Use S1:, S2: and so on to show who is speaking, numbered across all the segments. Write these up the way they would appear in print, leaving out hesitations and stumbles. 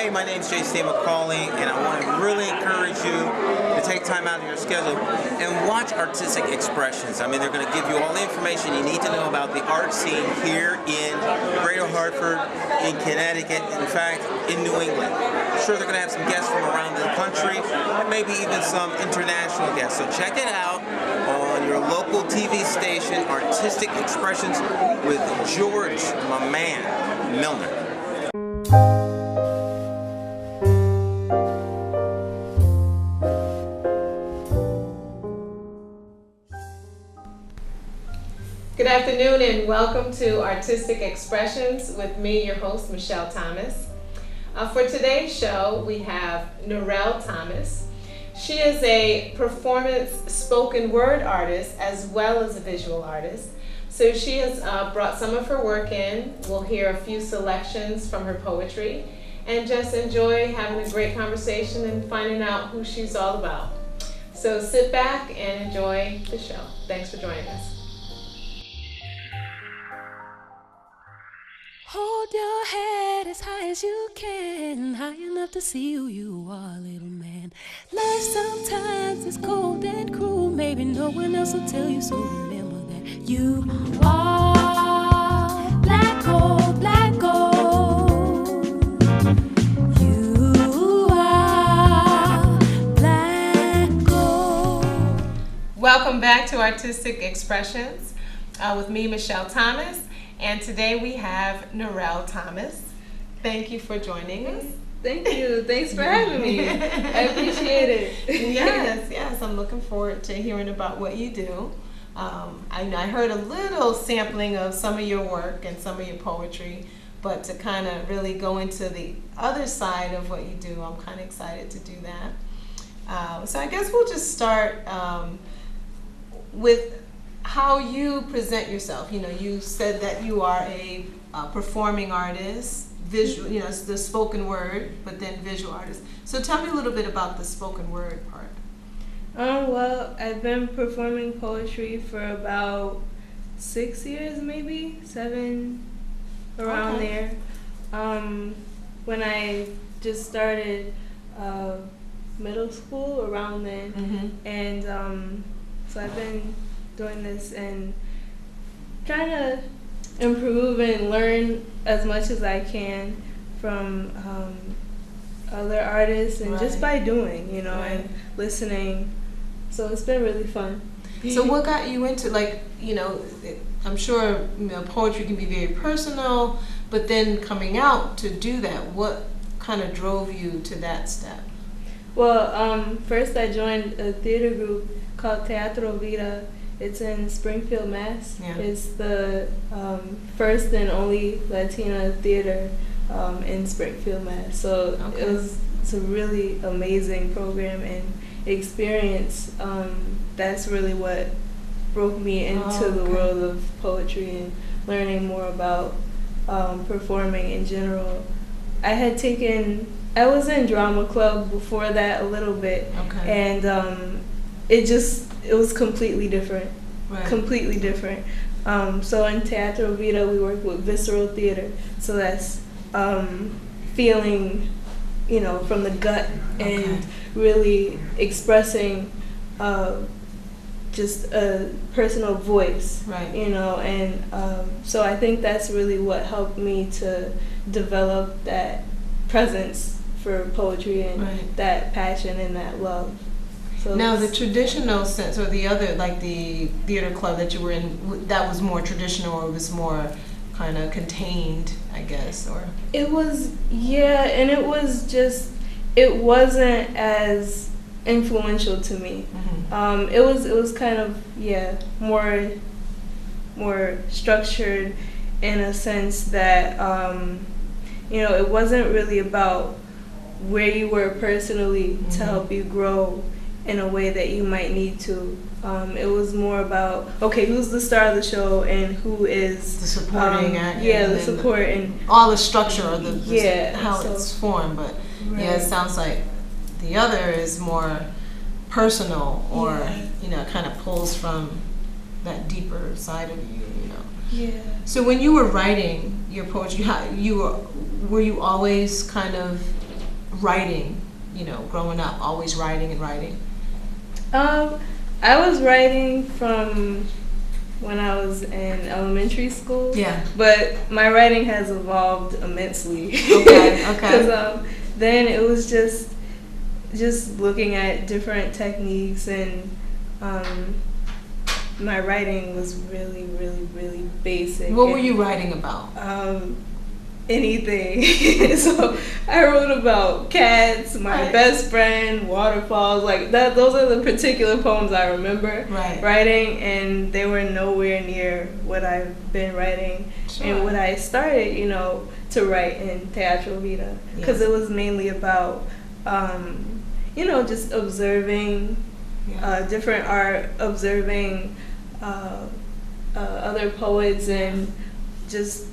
S1: Hey, my name's J.C. McCauley, and I want to really encourage you to take time out of your schedule and watch Artistic Expressions. I mean, they're going to give you all the information you need to know about the art scene here in Greater Hartford, in Connecticut, in fact, in New England. I'm sure they're going to have some guests from around the country, and maybe even some international guests. So check it out on your local TV station, Artistic Expressions, with George, my man, Milner.
S2: Good afternoon and welcome to Artistic Expressions with me, your host, Michelle Thomas. For today's show, we have Narelle Thomas. She is a performance spoken word artist as well as a visual artist. So she has brought some of her work in. We'll hear a few selections from her poetry and just enjoy having a great conversation and finding out who she's all about. So sit back and enjoy the show. Thanks for joining us.
S3: Hold your head as high as you can, high enough to see who you are, little man. Life sometimes is cold and cruel, maybe no one else will tell you, so remember that you are black gold, black gold. You are black gold.
S2: Welcome back to Artistic Expressions with me, Michelle Thomas. And today we have Narelle Thomas. Thank you for joining us.
S4: Thank you. Thanks for having me. I appreciate it.
S2: Yes. I'm looking forward to hearing about what you do. I heard a little sampling of some of your work and some of your poetry, but to kind of really go into the other side of what you do, I'm kind of excited to do that. So I guess we'll just start with how you present yourself. You know, you said that you are a performing artist, visual, you know, it's the spoken word, but then visual artist. So tell me a little bit about the spoken word part.
S4: Well, I've been performing poetry for about 6 years, maybe 7, around there. When I just started middle school, around then, and so I've been doing this and trying to improve and learn as much as I can from other artists and just by doing, you know, and listening. So it's been really fun.
S2: So what got you into, like, you know, I'm sure, you know, poetry can be very personal, but then coming out to do that, what kind of drove you to that step?
S4: Well, first I joined a theater group called Teatro Vida. It's in Springfield, Mass.
S2: Yeah.
S4: It's the first and only Latina theater in Springfield, Mass. So it's a really amazing program and experience. That's really what broke me into the world of poetry and learning more about performing in general. I was in drama club before that a little bit, and it was completely different. Completely different. So in Teatro Vida, we work with visceral theater. So that's feeling, you know, from the gut and really expressing just a personal voice, you know. And so I think that's really what helped me to develop that presence for poetry and that passion and that love. So
S2: now the traditional sense, or the other, like the theater club that you were in, that was more traditional, or it was more kind of contained, I guess, or?
S4: It was, and it wasn't as influential to me. It was kind of, more structured in a sense that, you know, it wasn't really about where you were personally to help you grow in a way that you might need to. It was more about, who's the star of the show and who is
S2: the supporting actor.
S4: The support and
S2: all the structure of how
S4: so,
S2: it's formed. But it sounds like the other is more personal, or you know, kind of pulls from that deeper side of you, you know.
S4: Yeah.
S2: So when you were writing your poetry, were you always kind of
S5: writing, growing up, always writing and writing?
S4: I was writing from when I was in elementary school.
S5: Yeah.
S4: But my writing has evolved immensely.
S5: Okay.
S4: Because then it was just looking at different techniques, and my writing was really, really, really basic.
S5: What were you writing about?
S4: Anything. So I wrote about cats, my best friend, waterfalls, like that. Those are the particular poems I remember writing, and they were nowhere near what I've been writing and what I started, to write in Teatro Vida, because it was mainly about, just observing different art, observing other poets, and just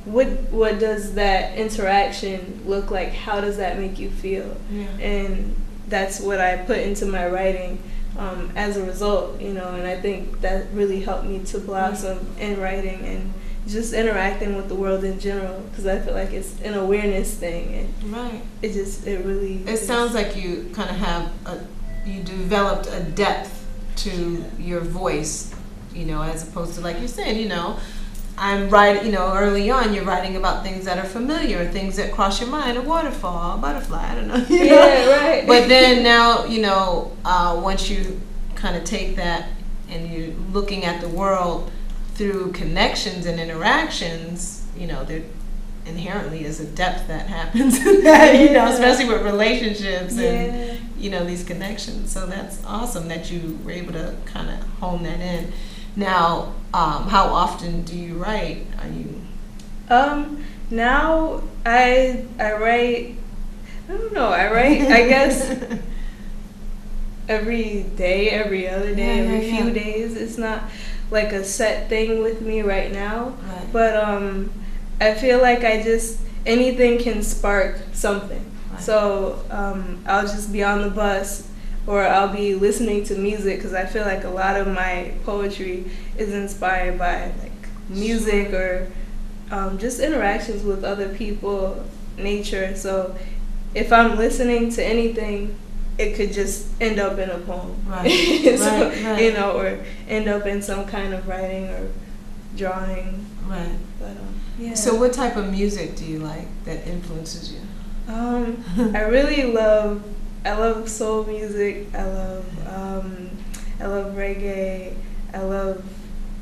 S4: what does that interaction look like? How does that make you feel?
S5: Yeah.
S4: And that's what I put into my writing as a result, and I think that really helped me to blossom in writing and just interacting with the world in general, because I feel like it's an awareness thing, and it
S5: sounds like you kind of have you developed a depth to your voice, as opposed to, like you said, I'm writing, early on you're writing about things that are familiar, things that cross your mind, a waterfall, a butterfly, I don't know.
S4: Yeah, right.
S5: But then now, once you kind of take that and you're looking at the world through connections and interactions, there inherently is a depth that happens in that, especially with relationships and, these connections. So that's awesome that you were able to kind of hone that in. Now, how often do you write? Are you?
S4: Now I write. I don't know. I write, I guess, every day, every other day, every few days. It's not like a set thing with me right now.
S5: Right.
S4: But I feel like anything can spark something.
S5: Right.
S4: So I'll just be on the bus, or I'll be listening to music, because I feel like a lot of my poetry is inspired by like music or just interactions with other people, nature. So if I'm listening to anything, it could just end up in a poem,
S5: right.
S4: So, or end up in some kind of writing or drawing.
S5: Right.
S4: But yeah.
S5: So what type of music do you like that influences you?
S4: I really love. I love soul music. I love reggae. I love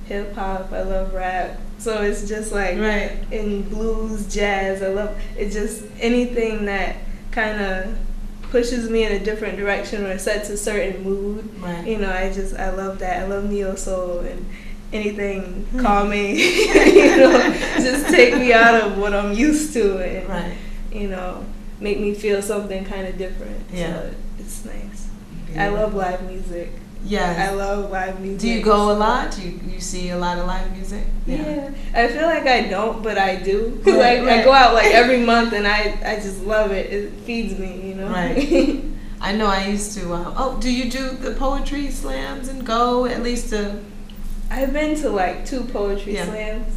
S4: hip hop. I love rap. So it's just like in blues, jazz. I love it. Just anything that kind of pushes me in a different direction or sets a certain mood.
S5: Right.
S4: I love that. I love neo soul and anything calming. Just take me out of what I'm used to and make me feel something kind of different.
S5: Yeah.
S4: So it's nice.
S5: Yeah.
S4: I love live music.
S5: Yes.
S4: I love live music.
S5: Do you go a lot? Do you see a lot of live music?
S4: Yeah. I feel like I don't, but I do. Because I go out like every month and I just love it. It feeds me,
S5: Right. I know I used to, do you do the poetry slams and go at least to?
S4: I've been to like 2 poetry slams.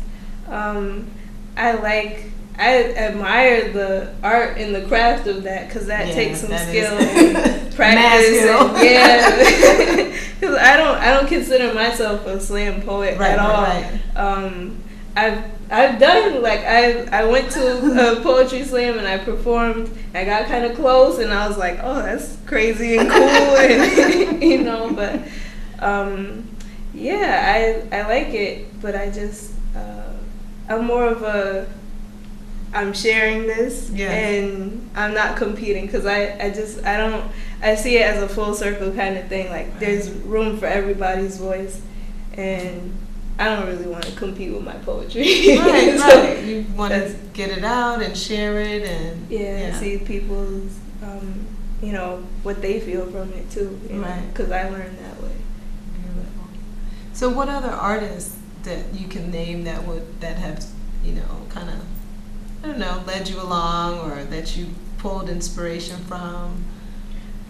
S4: I admire the art and the craft of that, because that takes some skill and practice. Because I don't consider myself a slam poet at all. Right. I've done I went to a poetry slam and I performed. I got kind of close and I was like, oh, that's crazy and cool, and but I like it, but I just I'm more of a I'm sharing this and I'm not competing, because I see it as a full circle kind of thing. Like there's room for everybody's voice, and I don't really want to compete with my poetry.
S5: Right. You want to get it out and share it and
S4: see people's what they feel from it too. Because I learned that way.
S5: Beautiful. So what other artists that you can name that have kind of led you along, or that you pulled inspiration from?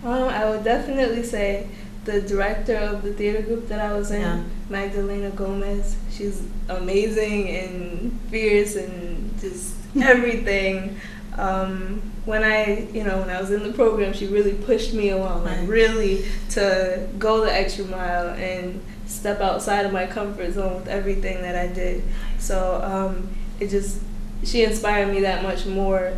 S4: I would definitely say the director of the theater group that I was in, Magdalena Gomez. She's amazing and fierce and just everything. when I was in the program, she really pushed me along,
S5: Right.
S4: like really to go the extra mile and step outside of my comfort zone with everything that I did. So she inspired me that much more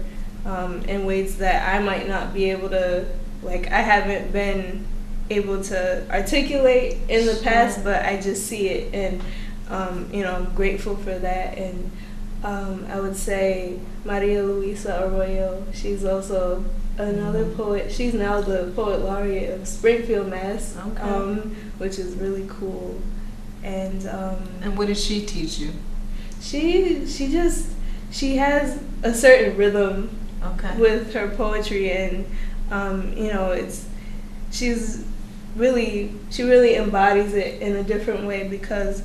S4: in ways that I might not be able to, like, I haven't been able to articulate in the past, but I just see it, and I'm grateful for that. And I would say Maria Luisa Arroyo, she's also another poet. She's now the poet laureate of Springfield, Mass, which is really cool. And
S5: what did she teach you?
S4: She has a certain rhythm
S5: Okay.
S4: with her poetry, and she really embodies it in a different way, because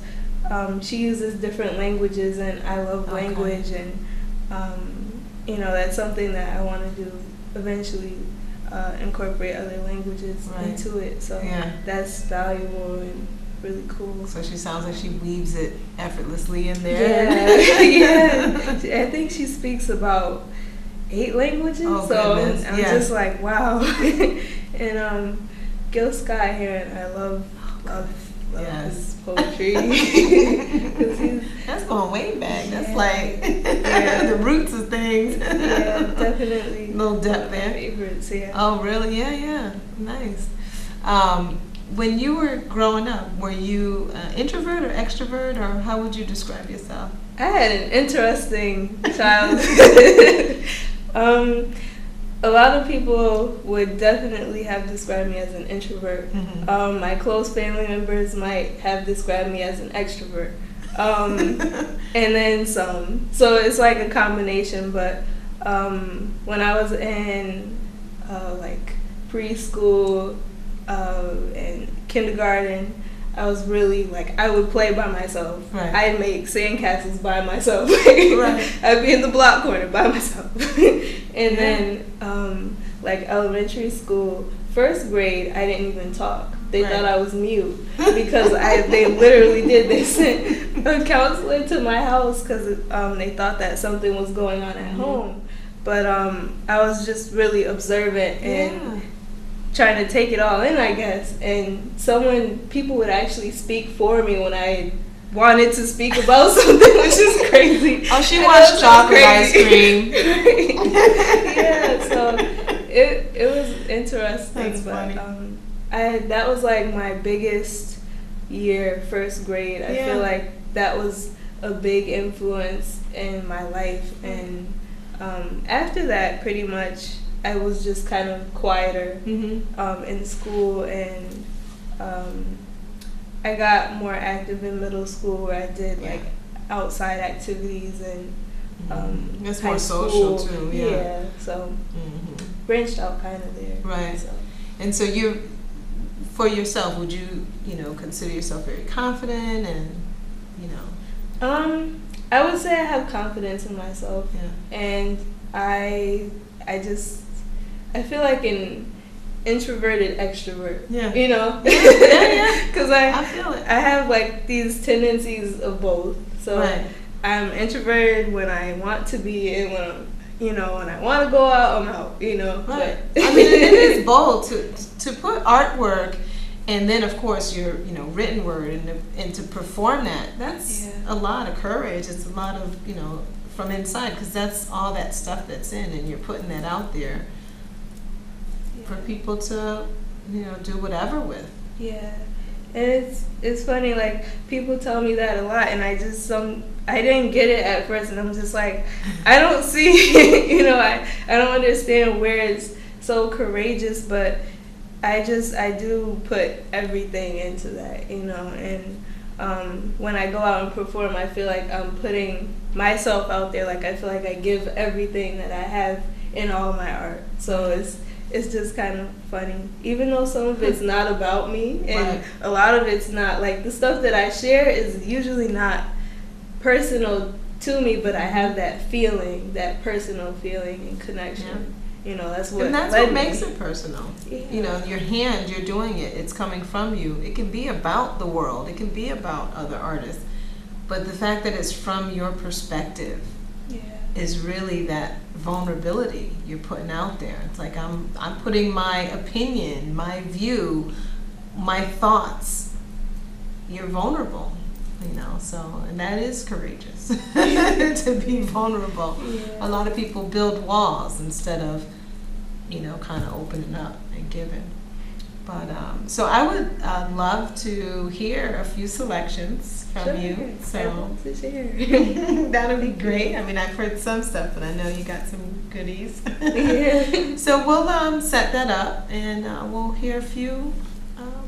S4: she uses different languages, and I love language, and that's something that I want to do eventually, incorporate other languages into it. So that's valuable and really cool.
S5: So she sounds like she weaves it effortlessly in there.
S4: I think she speaks about 8 languages.
S5: Oh,
S4: so
S5: goodness.
S4: I'm just like, wow. And Gil Scott Heron, I love his poetry. 'Cause
S5: That's going way back. That's like the roots of things.
S4: Yeah, definitely.
S5: Little depth
S4: one of my
S5: there.
S4: favorites, yeah.
S5: Oh, really? Yeah. Nice. When you were growing up, were you introvert or extrovert, or how would you describe yourself?
S4: I had an interesting childhood. A lot of people would definitely have described me as an introvert.
S5: Mm-hmm.
S4: My close family members might have described me as an extrovert. And then some. So it's like a combination, but when I was in like preschool and kindergarten, I was really like, I would play by myself.
S5: Right.
S4: I'd make sandcastles by myself.
S5: Right.
S4: I'd be in the block corner by myself. And then like elementary school, first grade, I didn't even talk. They thought I was mute because they literally did. They sent a counselor to my house because they thought that something was going on at home. But I was just really observant and trying to take it all in, I guess. And people would actually speak for me when I wanted to speak about something, which is crazy.
S5: Oh, she wants chocolate ice cream.
S4: Yeah, so it was interesting.
S5: That's
S4: but
S5: funny.
S4: that was like my biggest year, first grade. I feel like that was a big influence in my life. And after that, pretty much, I was just kind of quieter in school, and I got more active in middle school, where I did like outside activities and
S5: that's
S4: high
S5: more social
S4: school.
S5: too.
S4: Yeah, so branched out kind of there.
S5: Right.
S4: So.
S5: And so for yourself, would you consider yourself very confident and
S4: I would say I have confidence in myself, and I feel like an introverted extrovert.
S5: Yeah.
S4: Because
S5: I feel it.
S4: I have like these tendencies of both. So I'm introverted when I want to be, and when I want to go out, I'm out.
S5: Right.
S4: But
S5: I mean, it is bold to put artwork, and then of course your written word, and to perform that. That's a lot of courage. It's a lot of from inside, because that's all that stuff that's in, and you're putting that out there for people to do whatever with.
S4: Yeah. And it's funny, like, people tell me that a lot, and I didn't get it at first, and I'm just like, I don't see, I don't understand where it's so courageous, but I do put everything into that, and when I go out and perform, I feel like I'm putting myself out there. Like, I feel like I give everything that I have in all my art. So it's just kind of funny, even though some of it's not about me, and a lot of it's not, like, the stuff that I share is usually not personal to me, but I have that feeling, that personal feeling and connection. That's what
S5: makes it personal. Your hand, you're doing it, it's coming from you. It can be about the world, it can be about other artists, but the fact that it's from your perspective, is really that vulnerability you're putting out there. It's like I'm putting my opinion, my view, my thoughts. You're vulnerable, so, and that is courageous to be vulnerable.
S4: Yeah.
S5: A lot of people build walls instead of, kind of opening up and giving. But so I would love to hear a few selections from you. So
S4: to share.
S5: that would be great. I mean, I've heard some stuff, but I know you got some goodies.
S4: Yeah.
S5: So we'll set that up, and we'll hear a few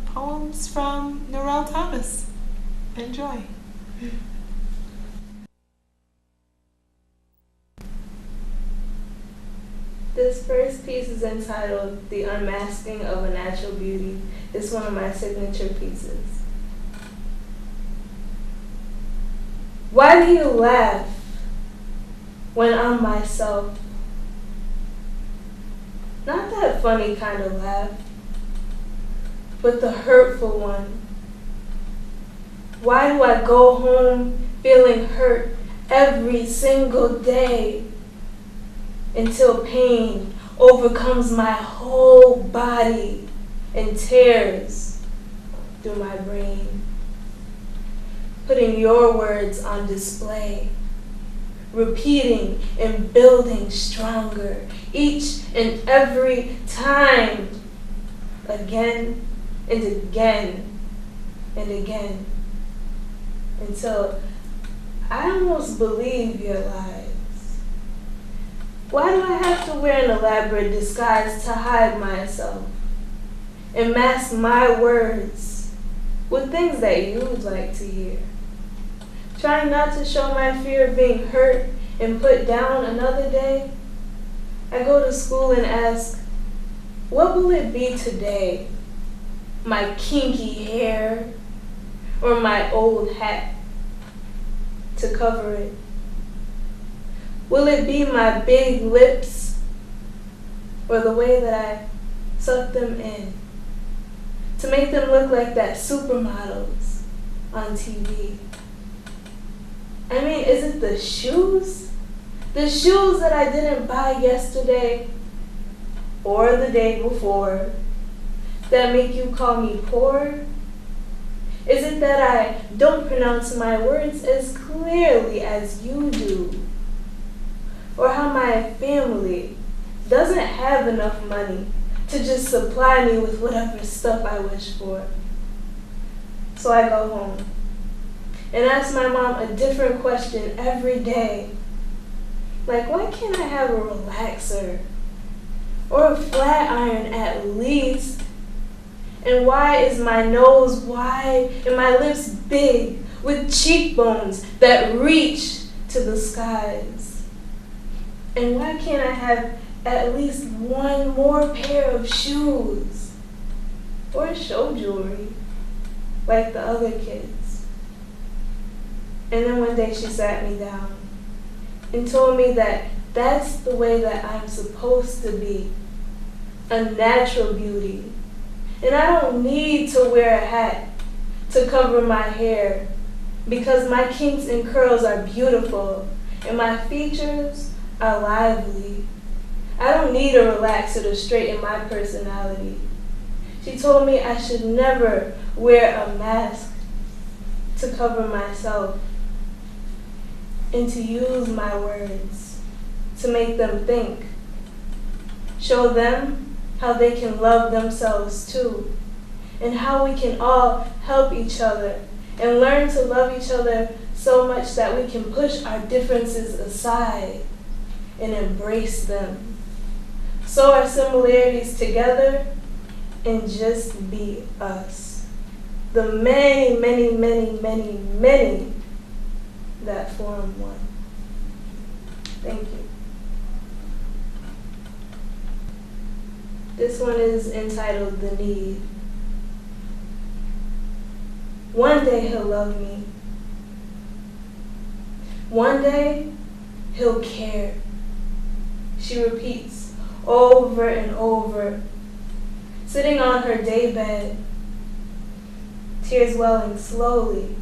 S5: poems from Narelle Thomas. Enjoy.
S4: This first piece is entitled The Unmasking of a Natural Beauty. It's one of my signature pieces. Why do you laugh when I'm myself? Not that funny kind of laugh, but the hurtful one. Why do I go home feeling hurt every single day until pain overcomes my whole body and tears through my brain? Putting your words on display, repeating and building stronger each and every time, again and again and again, until I almost believe your lies. Why do I have to wear an elaborate disguise to hide myself and mask my words with things that you'd like to hear? Trying not to show my fear of being hurt and put down another day. I go to school and ask, what will it be today? My kinky hair or my old hat to cover it? Will it be my big lips or the way that I suck them in to make them look like that supermodels on TV? I mean, is it the shoes? The shoes that I didn't buy yesterday or the day before that make you call me poor? Is it that I don't pronounce my words as clearly as you do? Or how my family doesn't have enough money to just supply me with whatever stuff I wish for? So I go home and ask my mom a different question every day. Like, why can't I have a relaxer? Or a flat iron at least? And why is my nose wide and my lips big with cheekbones that reach to the skies? And why can't I have at least one more pair of shoes? Or show jewelry, like the other kids? And then one day she sat me down and told me that that's the way that I'm supposed to be, a natural beauty. And I don't need to wear a hat to cover my hair because my kinks and curls are beautiful and my features are lively. I don't need a relaxer to straighten my personality. She told me I should never wear a mask to cover myself and to use my words to make them think. Show them how they can love themselves too, and how we can all help each other and learn to love each other so much that we can push our differences aside and embrace them. Sew our similarities together and just be us. The many, many, many, many, many that form one. Thank you. This one is entitled The Need. One day he'll love me. One day he'll care. She repeats over and over, sitting on her daybed, tears welling slowly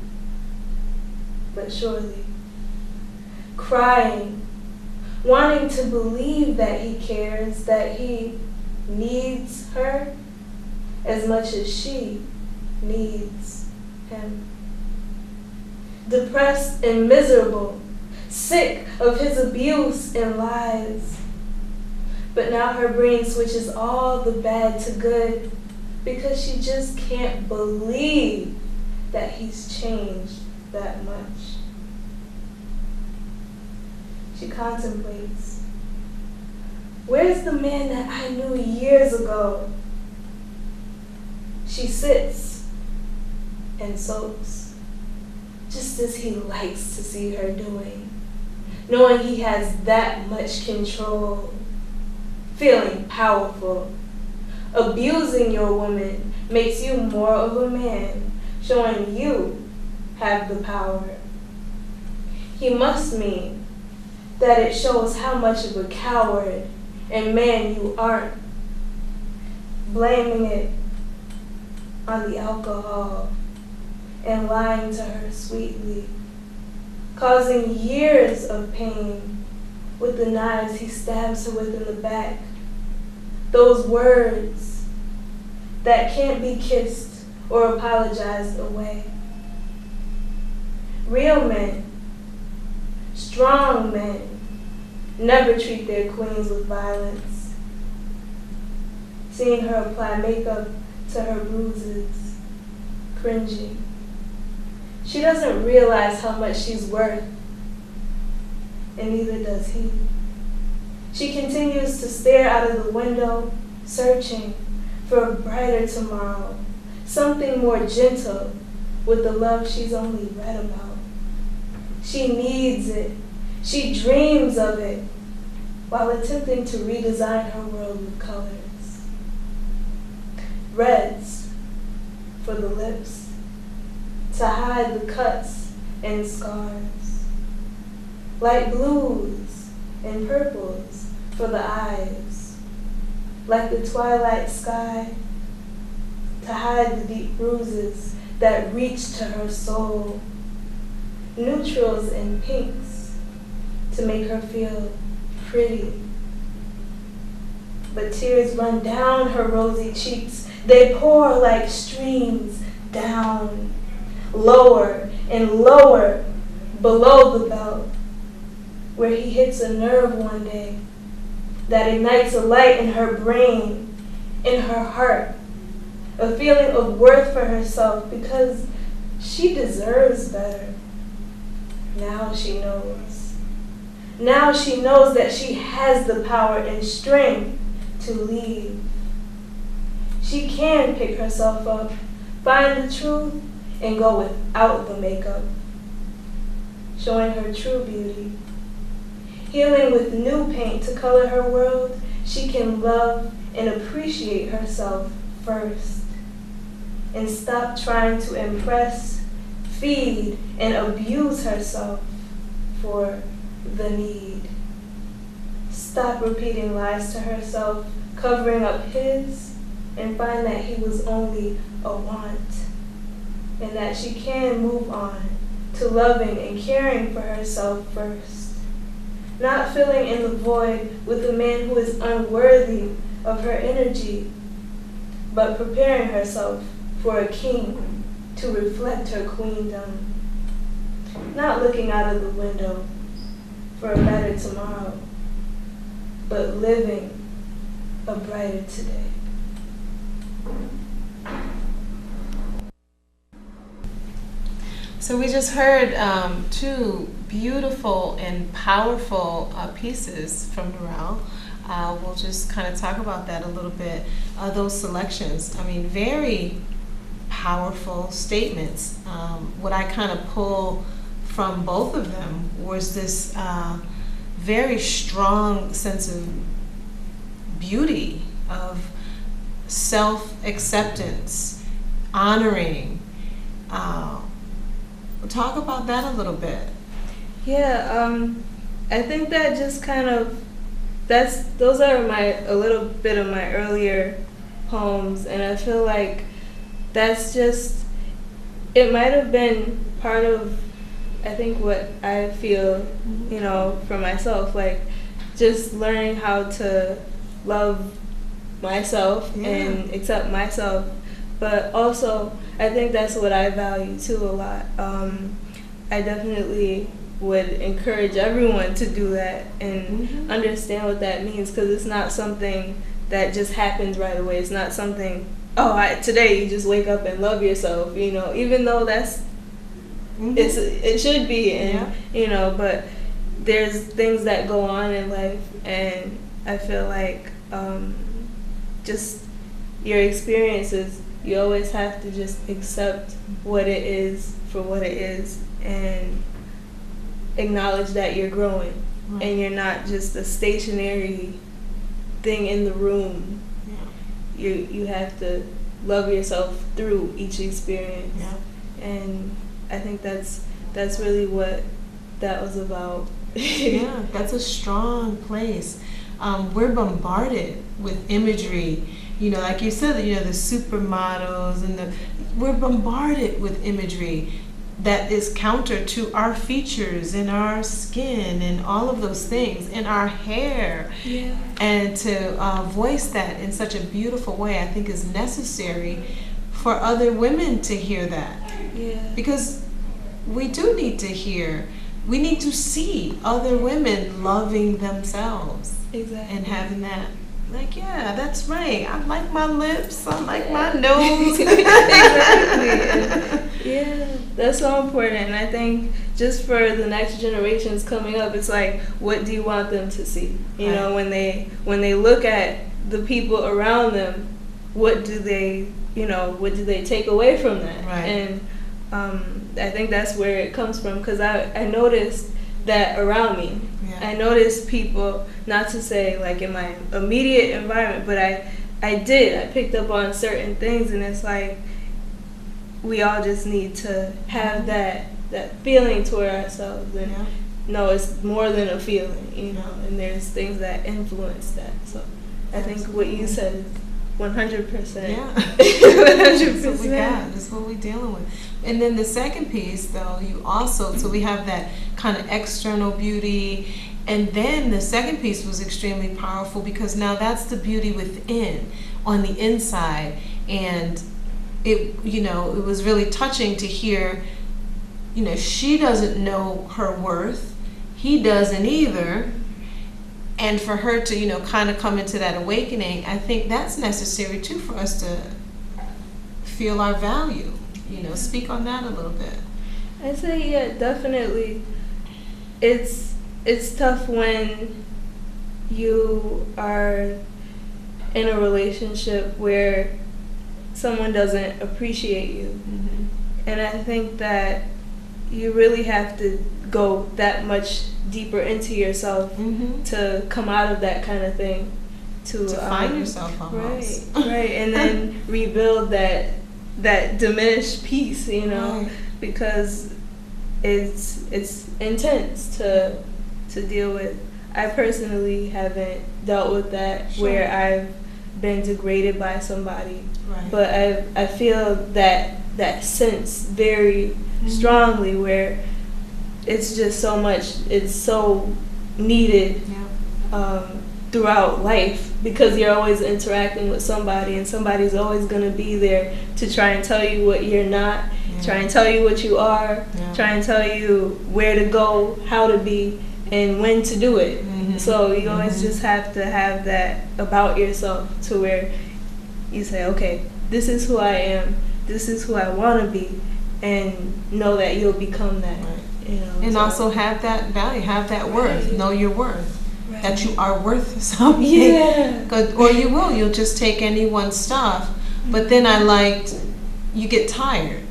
S4: but surely, crying wanting to believe that he cares, that he needs her as much as she needs him. Depressed and miserable, sick of his abuse and lies. But now her brain switches all the bad to good because she just can't believe that he's changed that much. She contemplates. Where's the man that I knew years ago? She sits and soaks, just as he likes to see her doing, knowing he has that much control, feeling powerful. Abusing your woman makes you more of a man, showing you have the power. He must mean that it shows how much of a coward and man you aren't, blaming it on the alcohol and lying to her sweetly, causing years of pain with the knives he stabs her with in the back. Those words that can't be kissed or apologized away. Real men, strong men, never treat their queens with violence. Seeing her apply makeup to her bruises, cringing. She doesn't realize how much she's worth, and neither does he. She continues to stare out of the window, searching for a brighter tomorrow, something more gentle with the love she's only read about. She needs it. She dreams of it while attempting to redesign her world with colors. Reds for the lips, to hide the cuts and scars. Light blues and purples for the eyes, like the twilight sky, to hide the deep bruises that reach to her soul. Neutrals and pinks to make her feel pretty. But tears run down her rosy cheeks. They pour like streams down, lower and lower below the belt, where he hits a nerve one day that ignites a light in her brain, in her heart, a feeling of worth for herself because she deserves better. Now she knows. Now she knows that she has the power and strength to leave. She can pick herself up, find the truth, and go without the makeup, showing her true beauty. Healing with new paint to color her world, she can love and appreciate herself first, and stop trying to impress, feed, and abuse herself for the need. Stop repeating lies to herself, covering up his, and find that he was only a want, and that she can move on to loving and caring for herself first, not filling in the void with a man who is unworthy of her energy, but preparing herself for a king to reflect her queendom, not looking out of the window for a better tomorrow, but living a brighter today.
S5: So we just heard two beautiful and powerful pieces from Narelle. We'll just kind of talk about that a little bit. Those selections, I mean, very powerful statements. What I kind of pull from both of them was this very strong sense of beauty, of self-acceptance, honoring. Talk about that a little bit.
S4: Yeah, I think that just kind of, those are a little bit of my earlier poems, and I feel like that's just, it might have been part of, I think, what I feel, for myself, like just learning how to love myself and accept myself. But also, I think that's what I value too a lot. I definitely would encourage everyone to do that and understand what that means, because it's not something that just happens right away. It's not something, today you just wake up and love yourself, you know, even though that's, it should be, and you know, but there's things that go on in life, and I feel like just your experiences, you always have to just accept what it is for what it is and acknowledge that you're growing, and you're not just a stationary thing in the room. You have to love yourself through each experience, and I think that's really what that was about.
S5: Yeah, that's a strong place. We're bombarded with imagery, you know, like you said, you know, the supermodels and we're bombarded with imagery that is counter to our features and our skin and all of those things, and our hair. And to voice that in such a beautiful way, I think is necessary for other women to hear that. Because we do need to hear, we need to see other women loving themselves. And having that, like, yeah, that's right, I like my lips, I like my nose.
S4: That's so important. And I think just for the next generations coming up, it's like, what do you want them to see? You know, when they look at the people around them, what do they take away from that? And I think that's where it comes from, because I noticed that around me. I noticed people, not to say like in my immediate environment, but I picked up on certain things, and it's like we all just need to have that feeling toward ourselves, and no, it's more than a feeling, you know, and there's things that influence that. So I think what you said is 100%. 100%.
S5: That's what we got. That's what we're dealing with. And then the second piece, though, so we have that kind of external beauty, and then the second piece was extremely powerful, because now that's the beauty within, on the inside, and it was really touching to hear, you know, she doesn't know her worth, he doesn't either. And for her to, you know, kind of come into that awakening, I think that's necessary too, for us to feel our value. You know, speak on that a little bit.
S4: I'd say, yeah, definitely. It's tough when you are in a relationship where someone doesn't appreciate you. And I think that you really have to go that much deeper into yourself to come out of that kind of thing, to
S5: find yourself almost.
S4: Right, and then rebuild that diminished piece, you know, because it's intense to deal with. I personally haven't dealt with that where I've been degraded by somebody, but I feel that sense very strongly, where it's just so much, it's so needed throughout life, because you're always interacting with somebody, and somebody's always going to be there to try and tell you what you're not, try and tell you what you are, try and tell you where to go, how to be, and when to do it. So you always just have to have that about yourself, to where you say, okay, this is who I am, this is who I want to be, and know that you'll become that. You know,
S5: and also have that value, have that worth, know your worth. That you are worth something. Or you'll just take anyone's stuff. But then you get tired.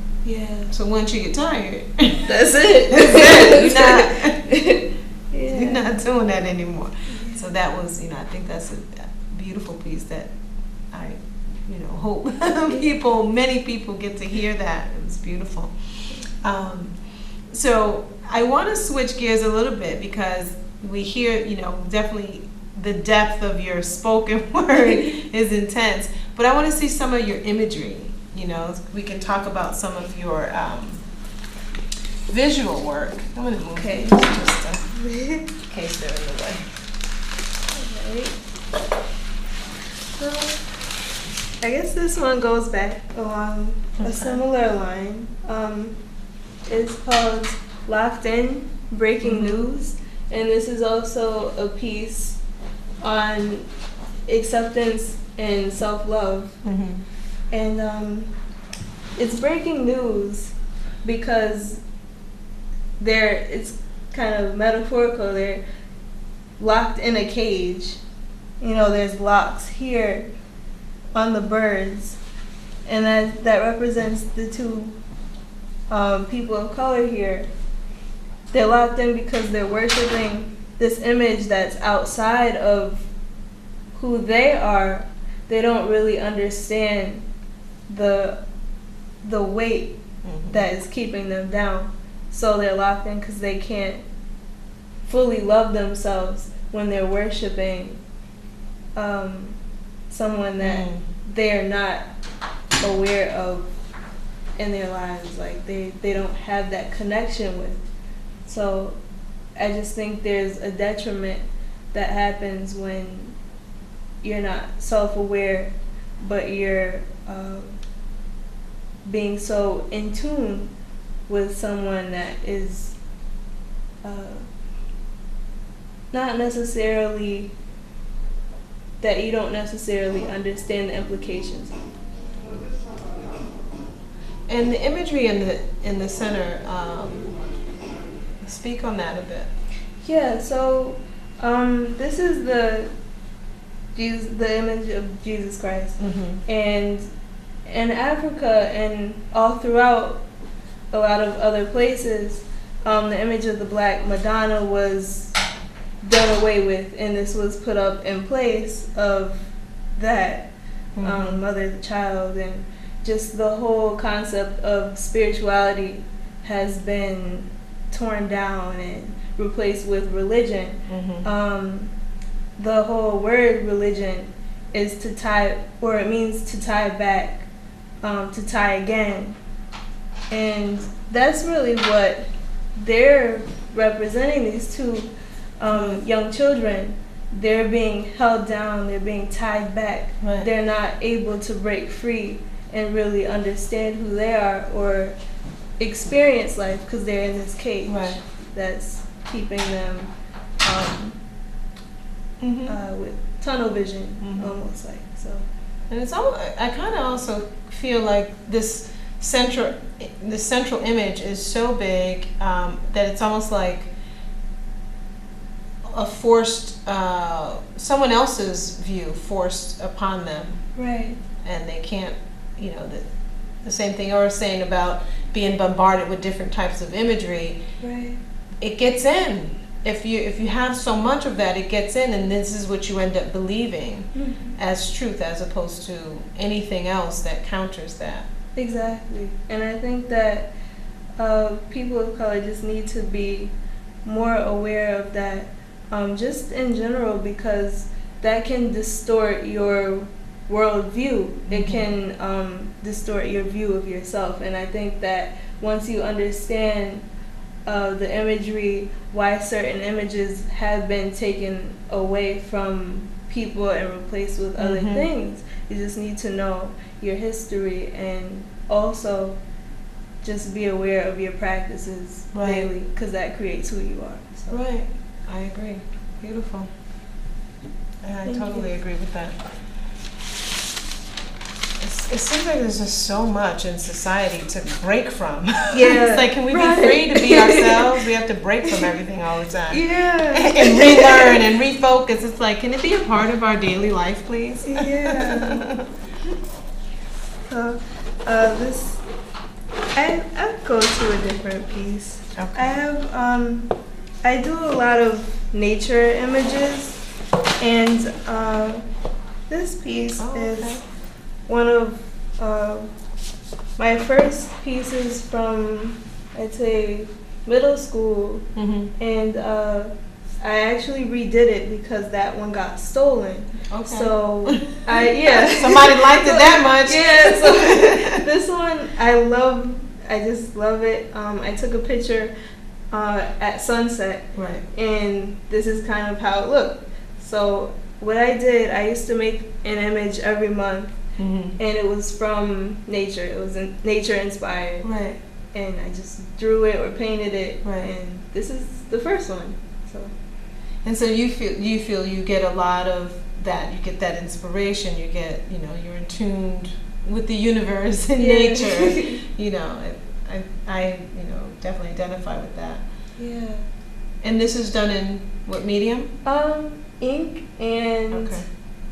S5: So once you get tired,
S4: that's it.
S5: You're not doing that anymore. So that was, I think that's a beautiful piece that I, hope many people get to hear that. It was beautiful. So I want to switch gears a little bit, because we hear, definitely the depth of your spoken word is intense, but I want to see some of your imagery. We can talk about some of your visual work. I'm going to move these just in case they're in the way.
S4: Right. So I guess this one goes back along a similar line. It's called Locked In, Breaking News. And this is also a piece on acceptance and self-love. And it's breaking news because it's kind of metaphorical. They're locked in a cage. You know, there's locks here on the birds, and that represents the two people of color here. They're locked in because they're worshiping this image that's outside of who they are. They don't really understand the weight that is keeping them down. So they're locked in because they can't fully love themselves when they're worshiping someone that they're not aware of in their lives. Like they don't have that connection with. So I just think there's a detriment that happens when you're not self-aware, but you're being so in tune with someone that is not necessarily, that you don't necessarily understand the implications of.
S5: And the imagery in the center, speak on that a bit.
S4: Yeah, so this is the image of Jesus Christ. And in Africa and all throughout a lot of other places, the image of the Black Madonna was done away with, and this was put up in place of that mother, the child, and just the whole concept of spirituality has been torn down and replaced with religion. The whole word religion is to tie, or it means to tie back, to tie again. And that's really what they're representing, these two young children. They're being held down, they're being tied back.
S5: Right.
S4: They're not able to break free and really understand who they are or experience life because they're in this cage that's keeping them with tunnel vision, almost like so.
S5: And it's all, I kind of also feel like this central image is so big that it's almost like a forced, someone else's view forced upon them.
S4: Right.
S5: And they can't, you know, the same thing I was saying about being bombarded with different types of imagery.
S4: Right.
S5: It gets in. If you have so much of that, it gets in, and this is what you end up believing as truth, as opposed to anything else that counters that.
S4: Exactly. And I think that people of color just need to be more aware of that, just in general, because that can distort your worldview. It can distort your view of yourself. And I think that once you understand the imagery, why certain images have been taken away from people and replaced with other things, you just need to know your history and also just be aware of your practices daily, because that creates who you are. So.
S5: Right. I agree. Beautiful. I totally agree with that. It seems like there's just so much in society to break from.
S4: Yeah.
S5: It's like, can we be free to be ourselves? We have to break from everything all the time.
S4: Yeah.
S5: And relearn and refocus. It's like, can it be a part of our daily life, please?
S4: Yeah. So, I'll go to a different piece.
S5: Okay.
S4: I do a lot of nature images, and this piece is one of my first pieces from, I'd say, middle school, and I actually redid it because that one got stolen.
S5: Okay.
S4: So
S5: somebody liked it that much.
S4: Yeah. So this one I just love it. I took a picture at sunset,
S5: right?
S4: And this is kind of how it looked. So what I did, I used to make an image every month, and it was from nature. It was nature inspired.
S5: Right.
S4: And I just drew it or painted it.
S5: Right.
S4: And this is the first one. So.
S5: And so you feel you get a lot of that. You get that inspiration. You get, you're in tune with the universe and nature. I definitely identify with that.
S4: Yeah.
S5: And this is done in what medium?
S4: Ink and
S5: Okay.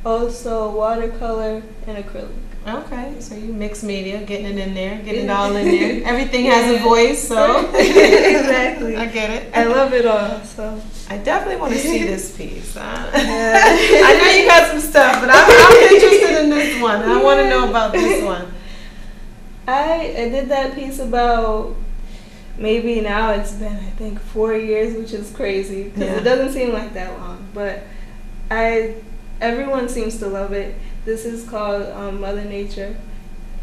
S4: also watercolor and acrylic.
S5: Okay, so you mix media, getting it in there, getting it all in there. Everything has a voice, so
S4: exactly.
S5: I get it.
S4: I love it all. So
S5: I definitely want to see this piece. I know you got some stuff, but I'm interested in this one. I want to know about this one.
S4: I did that piece about, maybe now it's been, I think, 4 years, which is crazy because it doesn't seem like that long. But everyone seems to love it. This is called Mother Nature,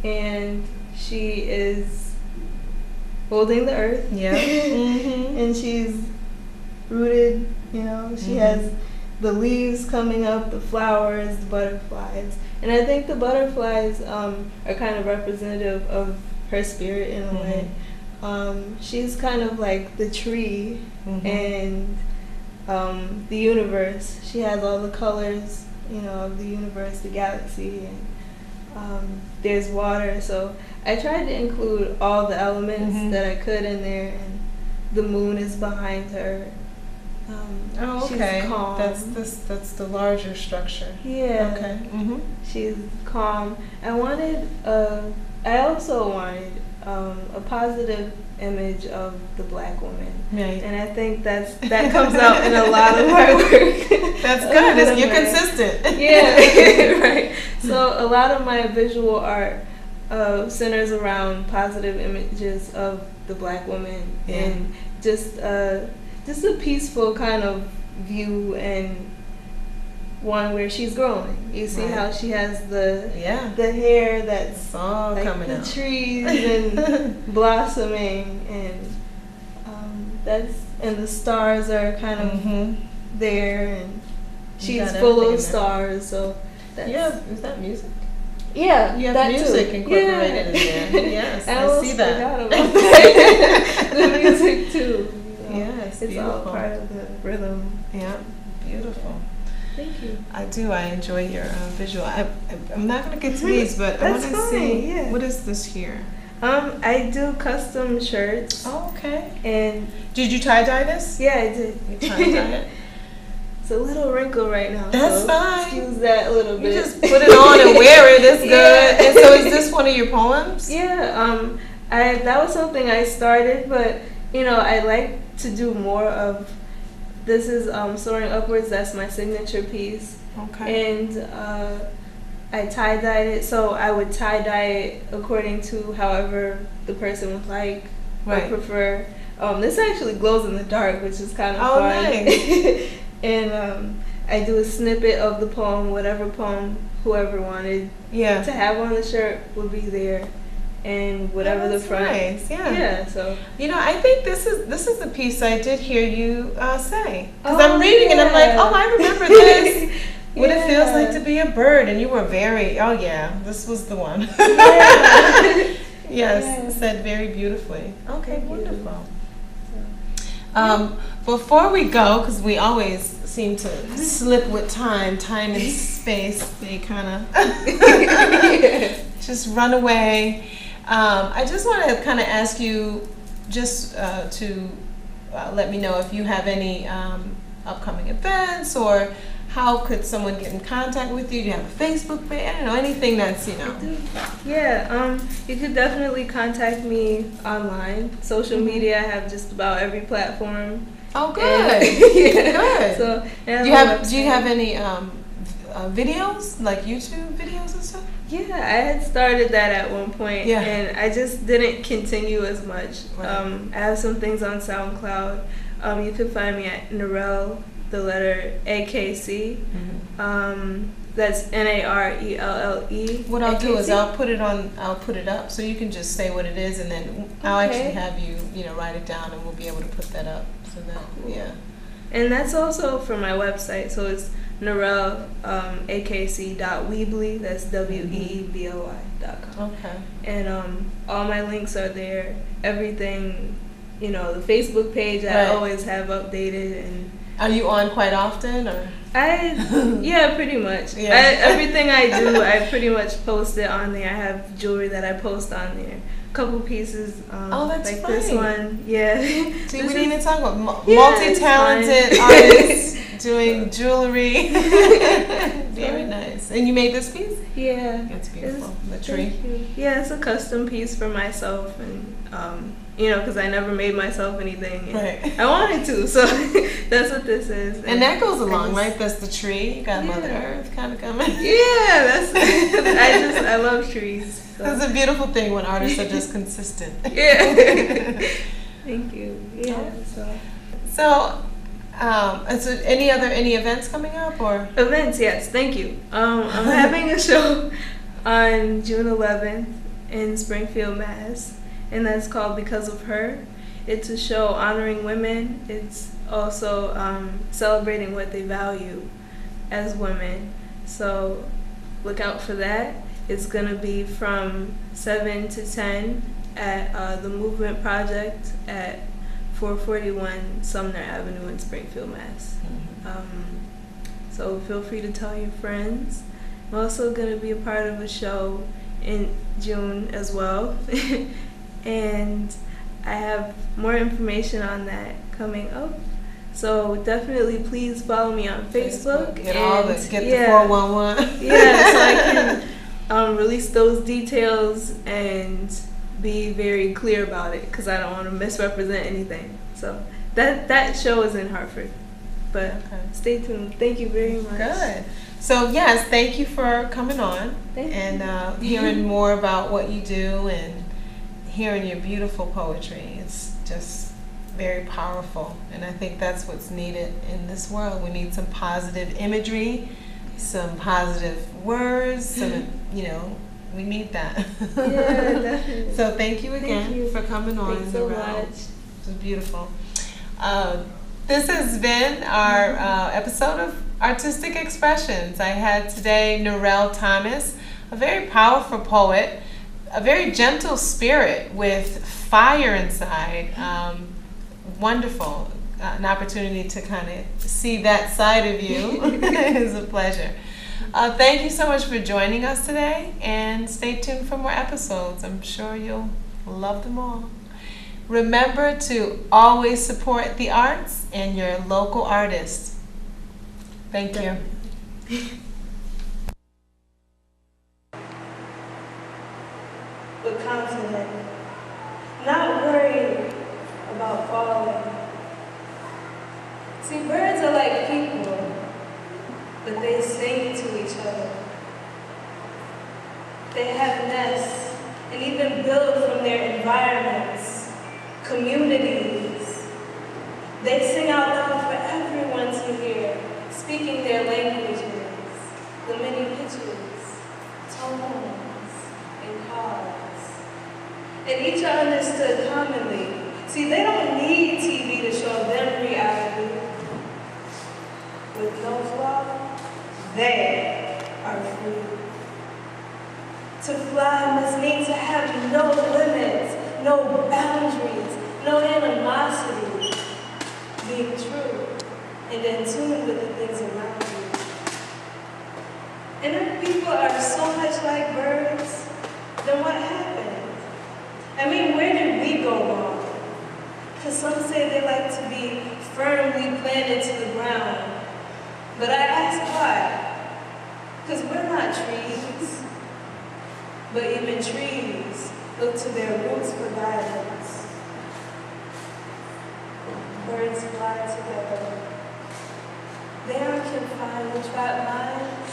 S4: and she is holding the earth.
S5: Yeah. Mm-hmm.
S4: And she's rooted. She has the leaves coming up, the flowers, the butterflies, and I think the butterflies are kind of representative of her spirit in a way. She's kind of like the tree and the universe. She has all the colors, of the universe, the galaxy, and there's water. So I tried to include all the elements that I could in there, and the moon is behind her.
S5: Okay.
S4: She's calm.
S5: That's the larger structure.
S4: Yeah.
S5: Okay.
S4: She's calm. I also wanted a positive image of the Black woman.
S5: Right.
S4: And I think that comes out in a lot of my work.
S5: That's good. You're consistent.
S4: Yeah, right. So a lot of my visual art centers around positive images of the Black woman, and just a peaceful kind of view, and one where she's growing. You see how she has the hair that's
S5: all
S4: like
S5: coming
S4: the
S5: out.
S4: trees and blossoming, and and the stars are kind of there, and she's full of stars. So that's,
S5: is that music?
S4: Yeah,
S5: you have
S4: that
S5: music
S4: too.
S5: incorporated in there. Yes, I see that.
S4: Forgot about that. The music too.
S5: Yes,
S4: it's
S5: beautiful.
S4: all part of the rhythm.
S5: Yeah, beautiful.
S4: Thank you.
S5: I do. I enjoy your visual. I'm not going to get to these, but I want to see. Yeah. What is this here?
S4: I do custom shirts.
S5: Oh, okay.
S4: And
S5: did you tie dye this?
S4: Yeah, I did.
S5: You tie dye it?
S4: It's a little wrinkle right now.
S5: That's
S4: so
S5: fine.
S4: Excuse that a little bit.
S5: You just put it on and wear it. It's good. And so, is this one of your poems?
S4: Yeah. That was something I started, but I like to do more of. This is Soaring Upwards. That's my signature piece.
S5: Okay.
S4: And I tie-dyed it, so I would tie-dye it according to however the person would like or prefer. This actually glows in the dark, which is kind of fun.
S5: Nice.
S4: And I do a snippet of the poem, whatever poem whoever wanted to have on the shirt would be there. And whatever the front.
S5: Nice.
S4: Yeah. So
S5: I think this is the piece I did hear you say, because I'm reading and I'm like, I remember this. What it feels like to be a bird, and you were very. Oh yeah, this was the one. Yes, said very beautifully. Okay, wonderful. Before we go, because we always seem to slip with time and space, they kind of just run away. I just want to kind of ask you just to let me know if you have any upcoming events, or how could someone get in contact with you? Do you have a Facebook page? I don't know, anything that's,
S4: Yeah, you could definitely contact me online. Social media, I have just about every platform.
S5: Oh, good. Good.
S4: So,
S5: do you have any videos, like YouTube videos and stuff?
S4: Yeah, I had started that at one point, and I just didn't continue as much. I have some things on SoundCloud. You can find me at Narelle, the letter AKC. That's NARELLE.
S5: What I'll do is I'll put it up, so you can just say what it is, and then I'll actually have you, write it down, and we'll be able to put that up. So that, And
S4: that's also for my website, so it's Narelle, akc.weebly, that's weebly.com.
S5: Okay.
S4: And all my links are there. Everything, the Facebook page I
S5: Right.
S4: always have updated. And
S5: Are you on quite often, or?
S4: yeah, pretty much.
S5: Yeah.
S4: Everything I do, I pretty much post it on there. I have jewelry that I post on there. Couple pieces,
S5: Oh, that's
S4: like this
S5: fine.
S4: one. Yeah.
S5: See,
S4: This
S5: we didn't
S4: is-
S5: even talk about
S4: Yeah,
S5: multi-talented
S4: it's
S5: artists doing jewelry. Very nice. And you made this piece?
S4: Yeah.
S5: It's beautiful. The
S4: Thank
S5: tree.
S4: you. Yeah, it's a custom piece for myself, and because I never made myself anything. And
S5: Right.
S4: I wanted to, so that's what this is.
S5: And that goes
S4: I
S5: along,
S4: just-
S5: right? That's the tree. You got Mother
S4: Yeah.
S5: Earth kind of coming.
S4: Yeah, that's. I love trees. So.
S5: It's a beautiful thing when artists are just consistent.
S4: Yeah. Thank you. Yeah.
S5: So, any events coming up, or?
S4: Events, yes. Thank you. I'm having a show on June 11th in Springfield, Mass, and that's called Because of Her. It's a show honoring women. It's also celebrating what they value as women. So look out for that. It's going to be from 7 to 10 at the Movement Project at 441 Sumner Avenue in Springfield, Mass. So feel free to tell your friends. I'm also going to be a part of a show in June as well. And I have more information on that coming up. So definitely please follow me on Facebook.
S5: Get
S4: yeah,
S5: the 411.
S4: Yeah, so I can release those details and be very clear about it, because I don't want to misrepresent anything. So that show is in Hartford. But stay tuned. Thank you very much.
S5: Good. So yes, thank you for coming on and hearing more about what you do and hearing your beautiful poetry. It's just very powerful, and I think that's what's needed in this world. We need some positive imagery, some positive words, we need that.
S4: Yeah, definitely.
S5: So thank you again for coming on.
S4: Thanks so
S5: Narelle.
S4: much.
S5: It was beautiful. This has been our episode of Artistic Expressions. I had today Narelle Thomas, a very powerful poet, a very gentle spirit with fire inside. Wonderful. An opportunity to kind of see that side of you is a pleasure. Thank you so much for joining us today, and stay tuned for more episodes. I'm sure you'll love them all. Remember to always support the arts and your local artists. Thank you.
S4: But confident, not worried about falling. See, birds are like people, but they sing to each other. They have nests and even build from their environments, communities. They sing out loud for everyone to hear, speaking their languages, the many pitches, tones, and chords. And each are understood commonly. See, they don't need TV to show them reality. With no flaw, they are free. To fly must need to have no limits, no boundaries, no animosity. Being true and in tune with the things around you. And if people are so much like birds, then what happened? I mean, where did we go wrong? Because some say they like to be firmly planted to the ground. But I ask why? Because we're not trees. But even trees look to their roots for guidance. Birds fly together. They aren't confined to trapped minds,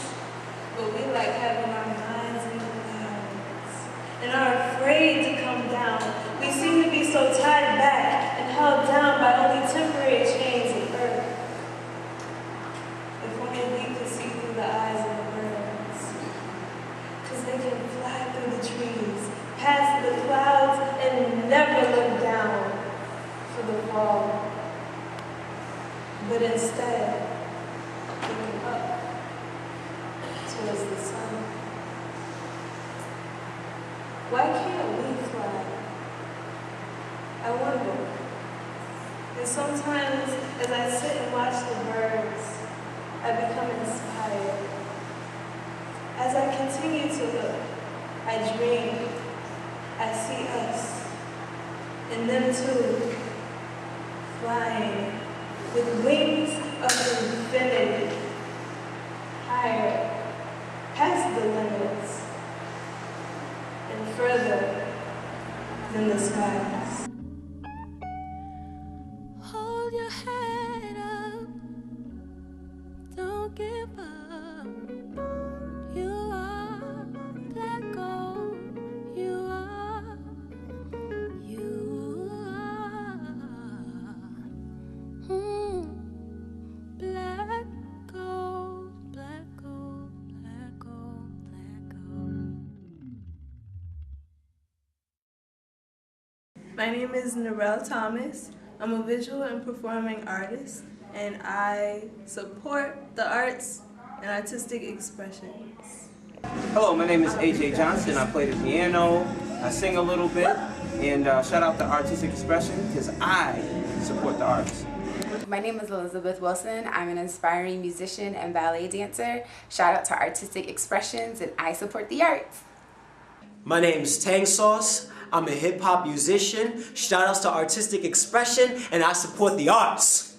S4: but we like having our minds in the clouds and are afraid to come down. We seem to be so tied back and held down by only temporary chains of earth. If only we could see through the eyes of the birds, because they can fly through the trees, past the clouds, and never look down for the fall. But instead, looking up towards the sun. Why can't we fly? I wonder. And sometimes, as I sit and watch the birds, I become inspired. As I continue to look, I dream. I see us, and them too, flying with wings of infinity, higher, past the limits, and further than the skies.
S3: Hold your head up, don't give up. You are black gold, you are, you are. Black gold, black gold, black gold, black gold.
S4: My name is Narelle Thomas. I'm a visual and performing artist, and I support the arts and artistic expressions.
S6: Hello, my name is AJ Johnson. I play the piano, I sing a little bit, and shout out to Artistic Expression because I support the arts.
S7: My name is Elizabeth Wilson. I'm an inspiring musician and ballet dancer. Shout out to Artistic Expressions, and I support the arts.
S8: My name is Tang Sauce. I'm a hip-hop musician. Shout outs to Artistic Expression, and I support the arts.